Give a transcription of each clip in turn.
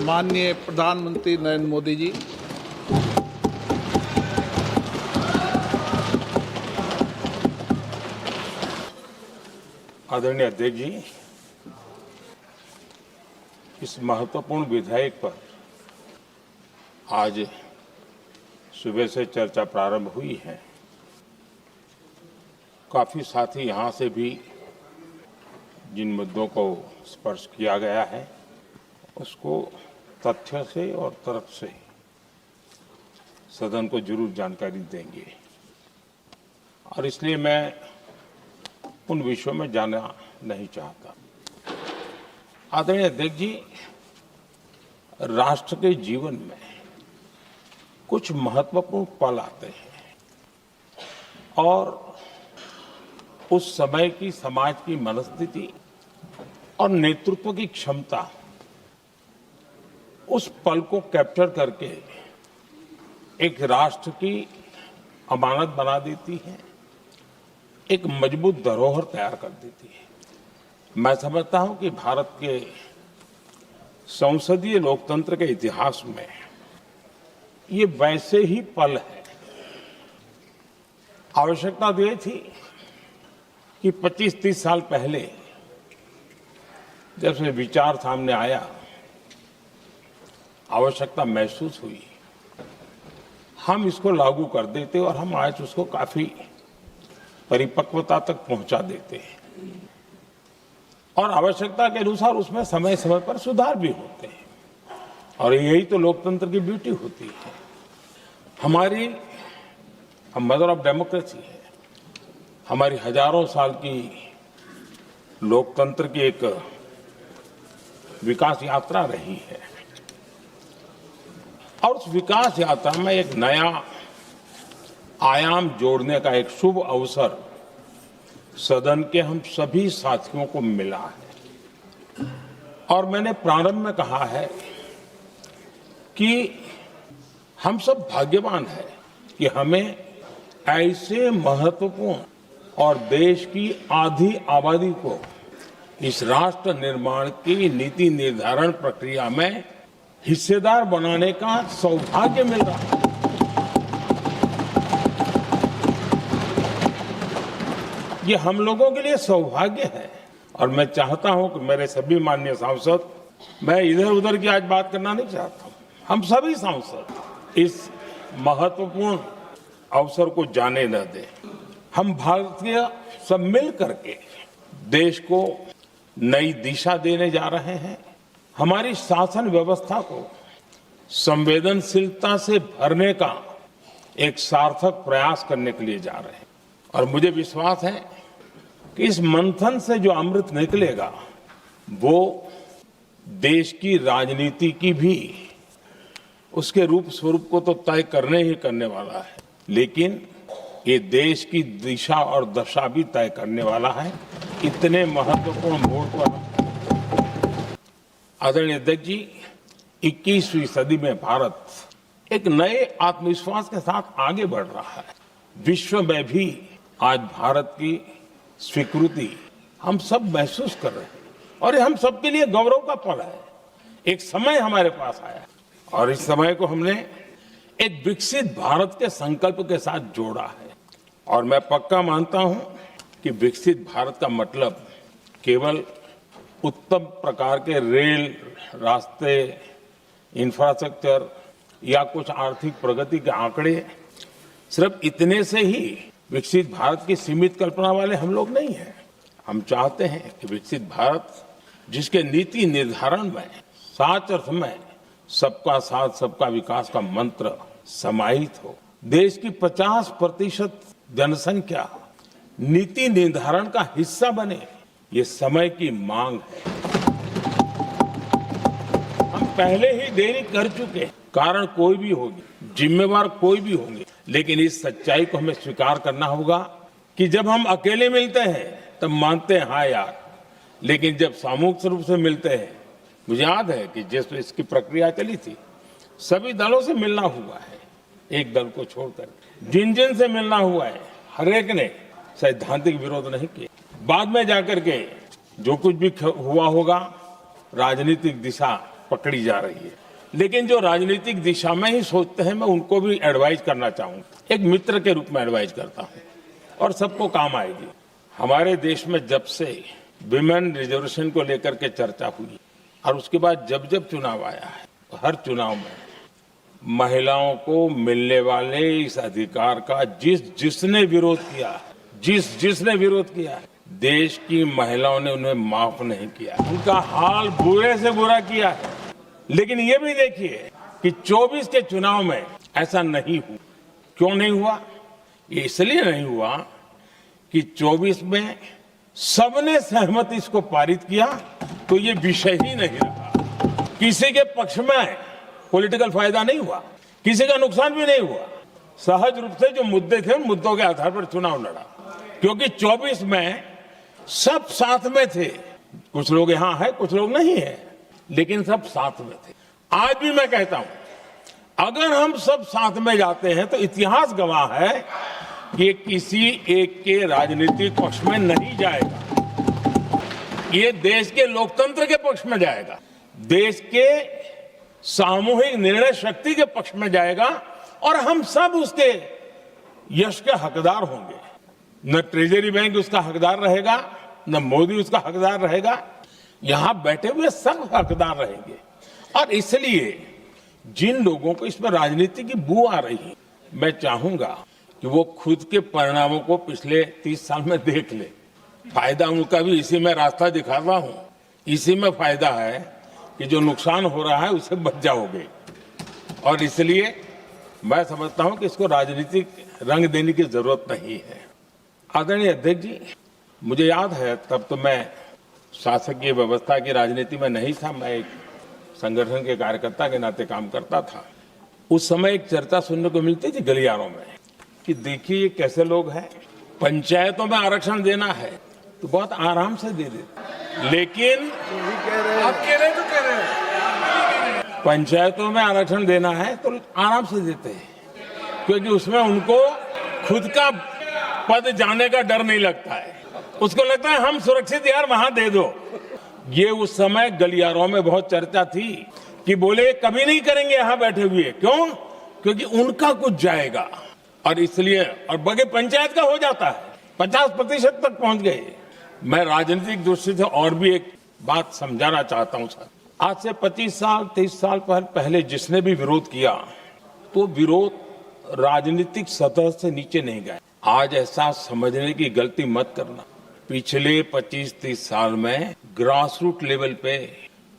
माननीय प्रधानमंत्री नरेंद्र मोदी जी, आदरणीय अध्यक्ष जी, इस महत्वपूर्ण विधेयक पर आज सुबह से चर्चा प्रारंभ हुई है। काफी साथी यहाँ से भी जिन मुद्दों को स्पर्श किया गया है उसको तथ्य से और तर्क से सदन को जरूर जानकारी देंगे और इसलिए मैं उन विषयों में जाना नहीं चाहता। आदरणीय अध्यक्ष जी, राष्ट्र के जीवन में कुछ महत्वपूर्ण पल आते हैं और उस समय की समाज की मनस्थिति और नेतृत्व की क्षमता उस पल को कैप्चर करके एक राष्ट्र की अमानत बना देती है, एक मजबूत धरोहर तैयार कर देती है। मैं समझता हूं कि भारत के संसदीय लोकतंत्र के इतिहास में ये वैसे ही पल है। आवश्यकता तो ये थी कि 25-30 साल पहले जब से विचार सामने आया, आवश्यकता महसूस हुई, हम इसको लागू कर देते और हम आज उसको काफी परिपक्वता तक पहुंचा देते हैं और आवश्यकता के अनुसार उसमें समय समय पर सुधार भी होते हैं और यही तो लोकतंत्र की ब्यूटी होती है। हमारी मदर ऑफ डेमोक्रेसी है, हमारी हजारों साल की लोकतंत्र की एक विकास यात्रा रही है और उस विकास यात्रा में एक नया आयाम जोड़ने का एक शुभ अवसर सदन के हम सभी साथियों को मिला है और मैंने प्रारंभ में कहा है कि हम सब भाग्यवान हैं कि हमें ऐसे महत्वपूर्ण और देश की आधी आबादी को इस राष्ट्र निर्माण की नीति निर्धारण प्रक्रिया में हिस्सेदार बनाने का सौभाग्य मिल रहा है। ये हम लोगों के लिए सौभाग्य है और मैं चाहता हूं कि मेरे सभी माननीय सांसद, मैं इधर उधर की आज बात करना नहीं चाहता हूं, हम सभी सांसद इस महत्वपूर्ण अवसर को जाने न दें। हम भारतीय सब मिल करके देश को नई दिशा देने जा रहे हैं, हमारी शासन व्यवस्था को संवेदनशीलता से भरने का एक सार्थक प्रयास करने के लिए जा रहे हैं और मुझे विश्वास है कि इस मंथन से जो अमृत निकलेगा वो देश की राजनीति की भी उसके रूप स्वरूप को तो तय करने ही करने वाला है, लेकिन ये देश की दिशा और दशा भी तय करने वाला है। इतने महत्वपूर्ण मोड़ पर आदरणीय अध्यक्ष जी, 21वीं सदी में भारत एक नए आत्मविश्वास के साथ आगे बढ़ रहा है। विश्व में भी आज भारत की स्वीकृति हम सब महसूस कर रहे हैं और ये हम सबके लिए गौरव का पल है। एक समय हमारे पास आया और इस समय को हमने एक विकसित भारत के संकल्प के साथ जोड़ा है और मैं पक्का मानता हूं कि विकसित भारत का मतलब केवल उत्तम प्रकार के रेल, रास्ते, इंफ्रास्ट्रक्चर या कुछ आर्थिक प्रगति के आंकड़े, सिर्फ इतने से ही विकसित भारत की सीमित कल्पना वाले हम लोग नहीं हैं। हम चाहते हैं कि विकसित भारत जिसके नीति निर्धारण में सच अर्थ में सबका साथ सबका विकास का मंत्र समाहित हो, देश की 50% जनसंख्या नीति निर्धारण का हिस्सा बने, ये समय की मांग है। हम पहले ही देरी कर चुके हैं, कारण कोई भी होगी, जिम्मेवार कोई भी होंगे, लेकिन इस सच्चाई को हमें स्वीकार करना होगा कि जब हम अकेले मिलते हैं तब मानते हैं हाँ यार, लेकिन जब सामूहिक रूप से मिलते हैं, मुझे याद है कि जिस इसकी प्रक्रिया चली थी, सभी दलों से मिलना हुआ है, एक दल को छोड़कर जिन जिन से मिलना हुआ है, हर एक ने सैद्धांतिक विरोध नहीं किया। बाद में जाकर के जो कुछ भी हुआ होगा, राजनीतिक दिशा पकड़ी जा रही है। लेकिन जो राजनीतिक दिशा में ही सोचते हैं, मैं उनको भी एडवाइज करना चाहूंगा, एक मित्र के रूप में एडवाइज करता हूं और सबको काम आएगी। हमारे देश में जब से विमेन रिजर्वेशन को लेकर के चर्चा हुई और उसके बाद जब जब चुनाव आया है, हर चुनाव में महिलाओं को मिलने वाले इस अधिकार का जिसने विरोध किया, जिसने विरोध किया, देश की महिलाओं ने उन्हें माफ नहीं किया, उनका हाल बुरे से बुरा किया है। लेकिन ये भी देखिए कि 24 के चुनाव में ऐसा नहीं हुआ। क्यों नहीं हुआ? ये इसलिए नहीं हुआ कि 24 में सबने सहमति इसको पारित किया, तो ये विषय ही नहीं रहा। किसी के पक्ष में पॉलिटिकल फायदा नहीं हुआ, किसी का नुकसान भी नहीं हुआ। सहज रूप से जो मुद्दे थे उन मुद्दों के आधार पर चुनाव लड़ा, क्योंकि 24 में सब साथ में थे। कुछ लोग यहां है, कुछ लोग नहीं है, लेकिन सब साथ में थे। आज भी मैं कहता हूं, अगर हम सब साथ में जाते हैं तो इतिहास गवाह है कि किसी एक के राजनीतिक पक्ष में नहीं जाएगा, ये देश के लोकतंत्र के पक्ष में जाएगा, देश के सामूहिक निर्णय शक्ति के पक्ष में जाएगा और हम सब उसके यश के हकदार होंगे। न ट्रेजरी बैंक उसका हकदार रहेगा, न मोदी उसका हकदार रहेगा, यहां बैठे हुए सब हकदार रहेंगे। और इसलिए जिन लोगों को इसमें राजनीति की बू आ रही है, मैं चाहूंगा कि वो खुद के परिणामों को पिछले 30 साल में देख ले। फायदा उनका भी इसी में रास्ता दिखाता हूं, इसी में फायदा है कि जो नुकसान हो रहा है उससे बच जाओगे। और इसलिए मैं समझता हूं कि इसको राजनीतिक रंग देने की जरूरत नहीं है। आदरणीय अध्यक्ष जी, मुझे याद है तब तो मैं शासकीय व्यवस्था की राजनीति में नहीं था, मैं एक संगठन के कार्यकर्ता के नाते काम करता था। उस समय एक चर्चा सुनने को मिलती थी गलियारों में कि देखिए ये कैसे लोग हैं, पंचायतों में आरक्षण देना है तो बहुत आराम से दे देते, लेकिन आप कह रहे हैं पंचायतों में आरक्षण देना है तो आराम से देते हैं, क्योंकि उसमें उनको खुद का पद जाने का डर नहीं लगता है। उसको लगता है हम सुरक्षित यार वहां दे दो। ये उस समय गलियारों में बहुत चर्चा थी कि बोले कभी नहीं करेंगे यहां बैठे हुए। क्यों? क्योंकि उनका कुछ जाएगा। और इसलिए और बगे पंचायत का हो जाता है, 50% तक पहुंच गए। मैं राजनीतिक दृष्टि से और भी एक बात समझाना चाहता हूं सर। आज से 25 साल 23 साल पहले जिसने भी विरोध किया तो विरोध राजनीतिक सतह से नीचे नहीं गए। आज ऐसा समझने की गलती मत करना। पिछले 25-30 साल में ग्रास रूट लेवल पे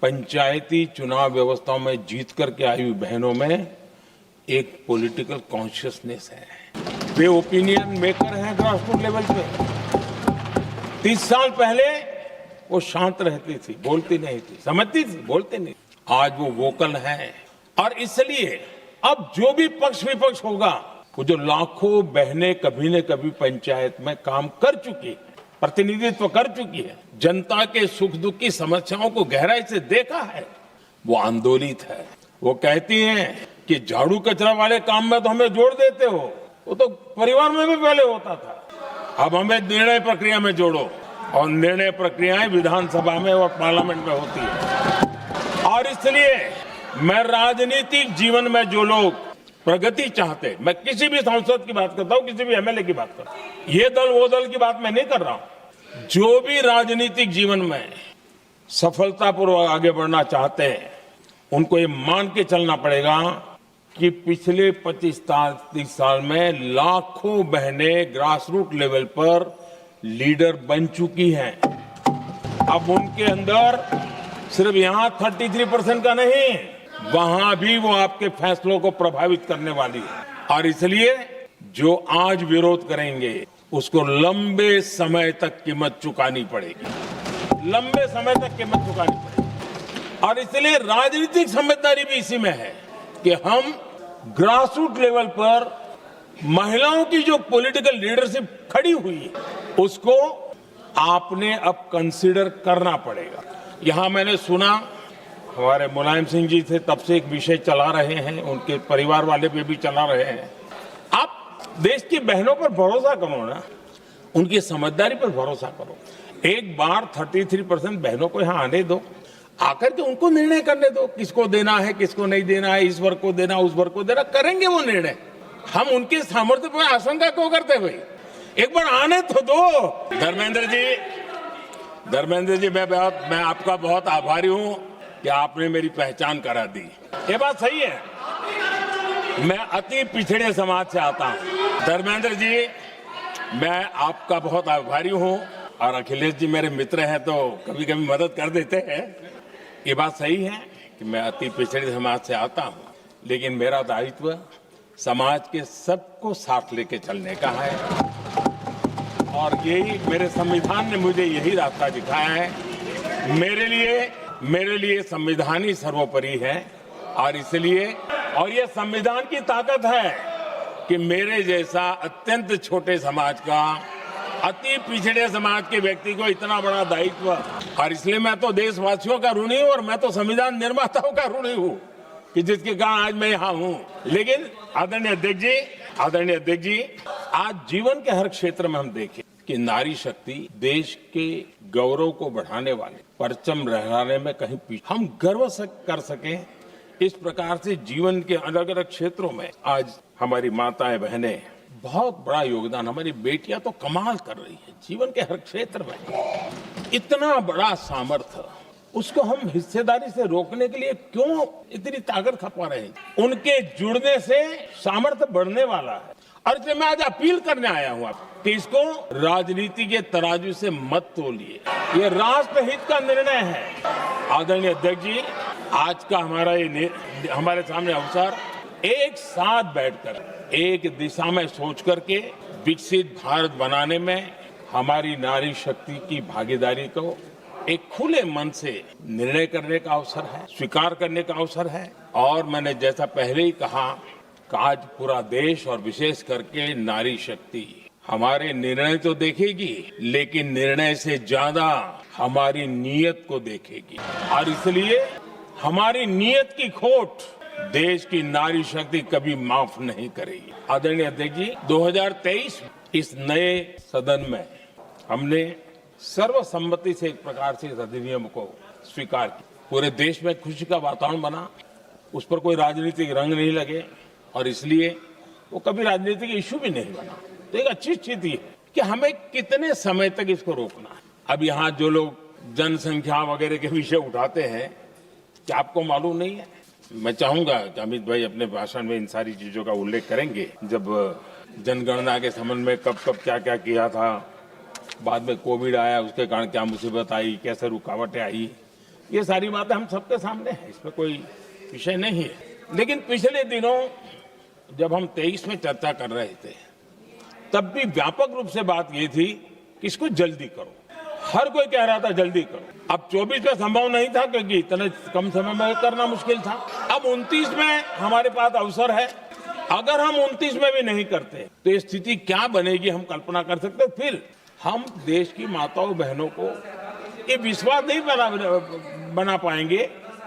पंचायती चुनाव व्यवस्थाओं में जीत करके आई हुई बहनों में एक पॉलिटिकल कॉन्शियसनेस है, वे ओपिनियन मेकर हैं ग्रास रूट लेवल पे। 30 साल पहले वो शांत रहती थी, बोलती नहीं थी, समझती थी, बोलती नहीं। आज वो वोकल है। और इसलिए अब जो भी पक्ष विपक्ष होगा, वो जो लाखों बहनें कभी न कभी पंचायत में काम कर चुकी है, प्रतिनिधित्व कर चुकी है, जनता के सुख दुख की समस्याओं को गहराई से देखा है, वो आंदोलित है। वो कहती हैं कि झाड़ू कचरा वाले काम में तो हमें जोड़ देते हो, वो तो परिवार में भी पहले होता था, अब हमें निर्णय प्रक्रिया में जोड़ो। और निर्णय प्रक्रियाएं विधानसभा में और पार्लियामेंट में होती है। और इसलिए मैं राजनीतिक जीवन में जो लोग प्रगति चाहते, मैं किसी भी सांसद की बात करता हूं, किसी भी एमएलए की बात करता हूं, ये दल वो दल की बात मैं नहीं कर रहा हूं। जो भी राजनीतिक जीवन में सफलतापूर्वक आगे बढ़ना चाहते हैं, उनको ये मान के चलना पड़ेगा कि पिछले 25-30 साल में लाखों बहनें ग्रास रूट लेवल पर लीडर बन चुकी हैं। अब उनके अंदर सिर्फ यहां 33% का नहीं, वहां भी वो आपके फैसलों को प्रभावित करने वाली है। और इसलिए जो आज विरोध करेंगे उसको लंबे समय तक कीमत चुकानी पड़ेगी, लंबे समय तक कीमत चुकानी पड़ेगी। और इसलिए राजनीतिक समझदारी भी इसी में है कि हम ग्रास रूट लेवल पर महिलाओं की जो पॉलिटिकल लीडरशिप खड़ी हुई है, उसको आपने अब कंसीडर करना पड़ेगा। यहां मैंने सुना हमारे मुलायम सिंह जी थे, तब से एक विषय चला रहे हैं, उनके परिवार वाले भी चला रहे हैं। आप देश की बहनों पर भरोसा करो ना, उनकी समझदारी पर भरोसा करो। एक बार 33% बहनों को यहां आने दो। आकर के उनको निर्णय करने दो, किसको देना है किसको नहीं देना है, इस वर्ग को देना उस वर्ग को देना, करेंगे वो निर्णय। हम उनके सामर्थ्य पर आशंका क्यों करते हैं भाई? एक बार आने तो दो। धर्मेंद्र जी मैं आपका बहुत आभारी हूं कि आपने मेरी पहचान करा दी। ये बात सही है, मैं अति पिछड़े समाज से आता हूं। धर्मेंद्र जी मैं आपका बहुत आभारी हूं, और अखिलेश जी मेरे मित्र हैं तो कभी कभी मदद कर देते हैं। ये बात सही है कि मैं अति पिछड़े समाज से आता हूं, लेकिन मेरा दायित्व समाज के सबको साथ लेके चलने का है, और यही मेरे संविधान ने मुझे यही रास्ता दिखाया है। मेरे लिए संविधान ही सर्वोपरि है, और इसलिए और ये संविधान की ताकत है कि मेरे जैसा अत्यंत छोटे समाज का, अति पिछड़े समाज के व्यक्ति को इतना बड़ा दायित्व, और इसलिए मैं तो देशवासियों का ऋणी हूं, और मैं तो संविधान निर्माताओं का ऋणी हूं कि जिसके कारण आज मैं यहाँ हूं। लेकिन आदरणीय अध्यक्ष जी, आज जीवन के हर क्षेत्र में हम देखें कि नारी शक्ति देश के गौरव को बढ़ाने वाले, परचम लहराने में कहीं पीछे, हम गर्व कर सकें। इस प्रकार से जीवन के अलग अलग क्षेत्रों में आज हमारी माताएं बहनें बहुत बड़ा योगदान, हमारी बेटियां तो कमाल कर रही है जीवन के हर क्षेत्र में। इतना बड़ा सामर्थ्य, उसको हम हिस्सेदारी से रोकने के लिए क्यों इतनी ताकत खपा रहे हैं? उनके जुड़ने से सामर्थ्य बढ़ने वाला है, और इसलिए मैं आज अपील करने आया हूं कि इसको राजनीति के तराजू से मत तोलिए, ये राष्ट्रहित का निर्णय है। आदरणीय अध्यक्ष जी, आज का हमारे सामने अवसर एक साथ बैठकर एक दिशा में सोच करके विकसित भारत बनाने में हमारी नारी शक्ति की भागीदारी को एक खुले मन से निर्णय करने का अवसर है, स्वीकार करने का अवसर है। और मैंने जैसा पहले ही कहा कि आज पूरा देश और विशेष करके नारी शक्ति हमारे निर्णय तो देखेगी, लेकिन निर्णय से ज्यादा हमारी नीयत को देखेगी, और इसलिए हमारी नीयत की खोट देश की नारी शक्ति कभी माफ नहीं करेगी। आदरणीय अध्यक्ष जी, 2023 इस नए सदन में हमने सर्वसम्मति से एक प्रकार से इस अधिनियम को स्वीकार किया। पूरे देश में खुशी का वातावरण बना, उस पर कोई राजनीतिक रंग नहीं लगे, और इसलिए वो कभी राजनीतिक इश्यू भी नहीं बना। तो एक अच्छी स्थिति है कि हमें कितने समय तक इसको रोकना है। अब यहाँ जो लोग जनसंख्या वगैरह के विषय उठाते हैं, क्या आपको मालूम नहीं है? मैं चाहूंगा कि अमित भाई अपने भाषण में इन सारी चीजों का उल्लेख करेंगे, जब जनगणना के संबंध में कब कब क्या क्या किया था, बाद में कोविड आया, उसके कारण क्या मुसीबत आई, कैसे रुकावटें आई, ये सारी बातें हम सबके सामने है, इसमें कोई विषय नहीं है। लेकिन पिछले दिनों जब हम 23 में चर्चा कर रहे थे, तब भी व्यापक रूप से बात ये थी कि इसको जल्दी करो, हर कोई कह रहा था जल्दी करो। अब 24 में संभव नहीं था क्योंकि इतने कम समय में करना मुश्किल था। अब 29 में हमारे पास अवसर है। अगर हम 29 में भी नहीं करते तो ये स्थिति क्या बनेगी हम कल्पना कर सकते। फिर हम देश की माताओं बहनों को ये विश्वास नहीं बना पाएंगे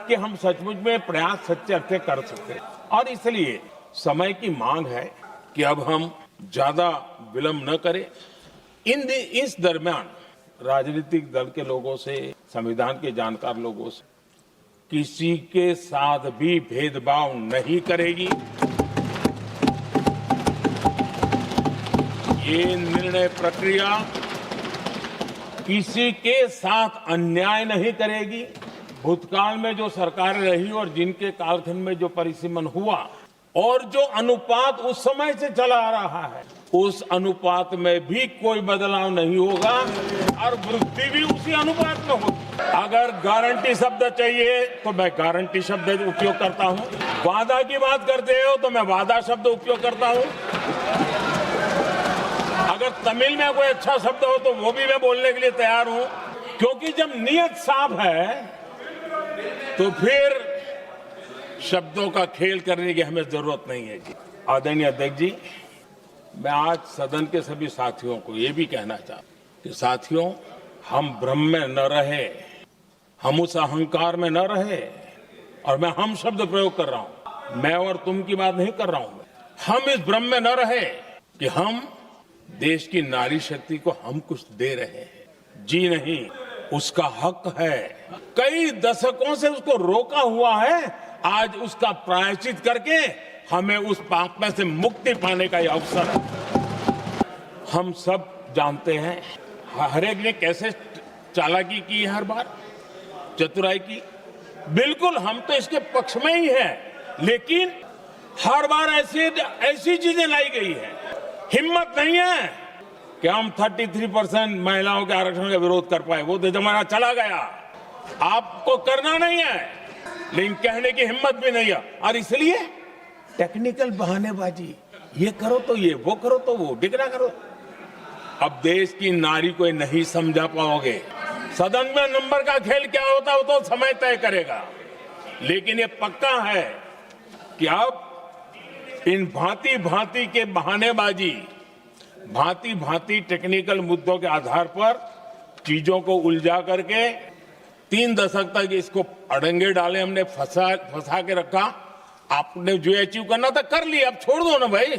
कि हम सचमुच में प्रयास सच्चे अर्थ कर सकते। और इसलिए समय की मांग है कि अब हम ज्यादा विलंब न करें। इस दरमियान राजनीतिक दल के लोगों से, संविधान के जानकार लोगों से किसी के साथ भी भेदभाव नहीं करेगी। ये निर्णय प्रक्रिया किसी के साथ अन्याय नहीं करेगी। भूतकाल में जो सरकारें रही और जिनके कालखंड में जो परिसीमन हुआ और जो अनुपात उस समय से चला आ रहा है, उस अनुपात में भी कोई बदलाव नहीं होगा और वृद्धि भी उसी अनुपात में होगी। अगर गारंटी शब्द चाहिए तो मैं गारंटी शब्द उपयोग करता हूं, वादा की बात करते हो तो मैं वादा शब्द उपयोग करता हूं, अगर तमिल में कोई अच्छा शब्द हो तो वो भी मैं बोलने के लिए तैयार हूं, क्योंकि जब नियत साफ है तो फिर शब्दों का खेल करने की हमें जरूरत नहीं है जी। आदरणीय अध्यक्ष जी, मैं आज सदन के सभी साथियों को ये भी कहना चाहता हूं कि साथियों, हम भ्रम में न रहे, हम उस अहंकार में न रहे, और मैं हम शब्द प्रयोग कर रहा हूं, मैं और तुम की बात नहीं कर रहा हूं। हम इस भ्रम में न रहे कि हम देश की नारी शक्ति को हम कुछ दे रहे हैं। जी नहीं, उसका हक है। कई दशकों से उसको रोका हुआ है। आज उसका प्रायश्चित करके हमें उस पाप में से मुक्ति पाने का यह अवसर है। हम सब जानते हैं हर एक ने कैसे चालाकी की है, हर बार चतुराई की। बिल्कुल हम तो इसके पक्ष में ही हैं, लेकिन हर बार ऐसी चीजें लाई गई है। हिम्मत नहीं है कि हम 33% महिलाओं के आरक्षण का विरोध कर पाए। वो तो जमाना चला गया, आपको करना नहीं है, लेकिन कहने की हिम्मत भी नहीं है। और इसलिए टेक्निकल बहानेबाजी, ये करो तो ये, वो करो तो वो, डिगरा करो। अब देश की नारी को नहीं समझा पाओगे। सदन में नंबर का खेल क्या होता है वो तो समय तय करेगा, लेकिन ये पक्का है कि अब इन भांति भांति के बहानेबाजी, भांति भांति टेक्निकल मुद्दों के आधार पर चीजों को उलझा करके 3 दशक तक इसको अड़ंगे डाले हमने, फंसा के रखा। आपने जो अचीव करना था कर लिया, अब छोड़ दो ना भाई।